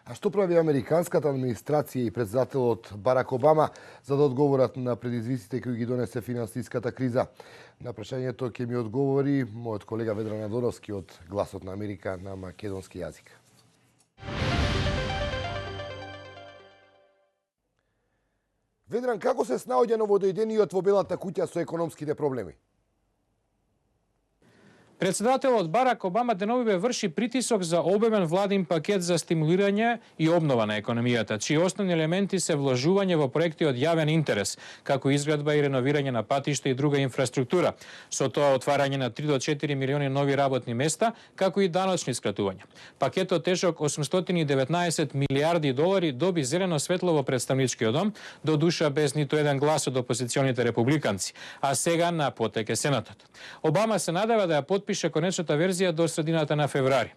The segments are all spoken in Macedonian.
А што прави американската администрација и председателот Барак Обама за да одговорат на предизвиците кои ги донесе финансиската криза? На прашањето ќе ми одговори мојот колега Ведран Надоровски од Гласот на Америка на македонски јазик. Ведран, како се снаоѓа новодојдениот во Белата куќа со економските проблеми? Председателот Барак Обама деновиве врши притисок за обемен владин пакет за стимулирање и обнова на економијата, чии основни елементи се вложување во проекти од јавен интерес, како изградба и реновирање на патишта и друга инфраструктура, со тоа отварање на 3 до 4 милиони нови работни места, како и даночни скратувања. Пакетот тежок 819 милиарди долари доби зелено светло во представничкиот дом, до душа без ниту еден глас од опозиционите републиканци, а сега на потек е Сенатот. Обама се надева да ја подпише конечната верзија до средината на февруари.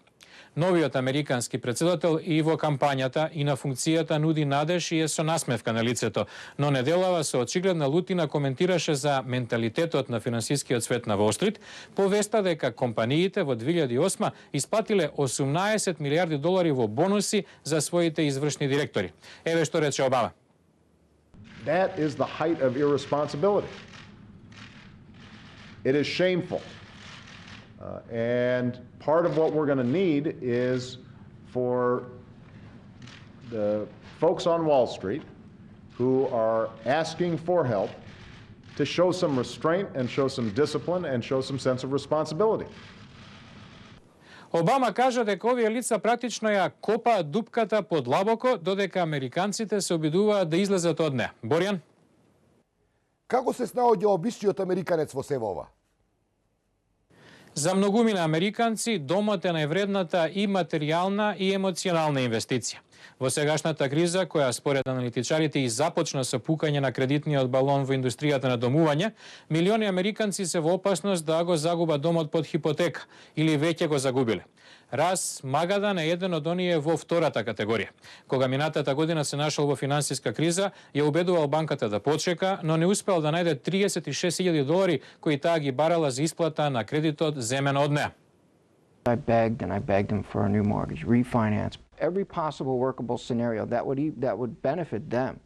Новиот американски председател и во кампањата и на функцијата нуди надеж и е со насмевка на лицето, но неделава со очигледна лутина коментираше за менталитетот на финансискиот свет на Wall Street, повеста дека компаниите во 2008 исплатиле 18 милиарди долари во бонуси за своите извршни директори. Еве што рече Обама. That is the height of irresponsibility. It is shameful. And part of what we're going to need is for the folks on Wall Street who are asking for help to show some restraint and show some discipline and show some sense of responsibility. Обама кажа дека овие лица практично ја копаат дупката подлабоко, додека американците се обидуваат да излезат од неа. Борјан? Како се снаоѓа обичниот американец во сева ова? За многумина американци, домот е највредната и материјална и емоционална инвестиција. Во сегашната криза, која според аналитичарите и започна со пукање на кредитниот балон во индустријата на домување, милиони американци се во опасност да го загубат домот под хипотека или веќе го загубиле. Рас Магадан е еден од оние во втората категорија. Кога минатата година се нашол во финансиска криза, ја убедувал банката да почека, но не успел да најде 36.000 долари кои таа ги барала за исплата на кредитот земен од неа. I begged him for a new mortgage, refinance, every possible workable scenario that would benefit them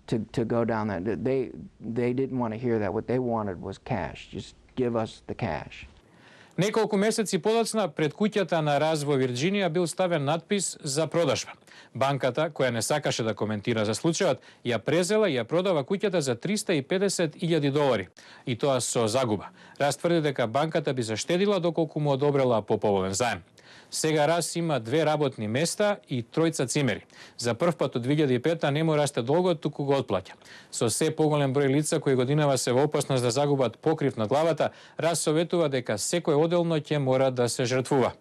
to go down that. They didn't want to hear that. What they wanted was cash. Just give us the cash. Неколку месеци подоцна пред куќата на Рас во Вирџинија бил ставен надпис за продажба. Банката, која не сакаше да коментира за случајот, ја презела и ја продава куќата за 350.000 долари. И тоа со загуба. Рас тврди дека банката би заштедила доколку му одобрела поповолен заем. Сега Рас има 2 работни места и 3 цимери. За прв пат од 2005 не му расте долгот, туку го отплаќа. Со се поголем број лица кои годинава се во опасност да загубат покрив на главата, Рас советува дека секој оделно ќе мора да се жртвува.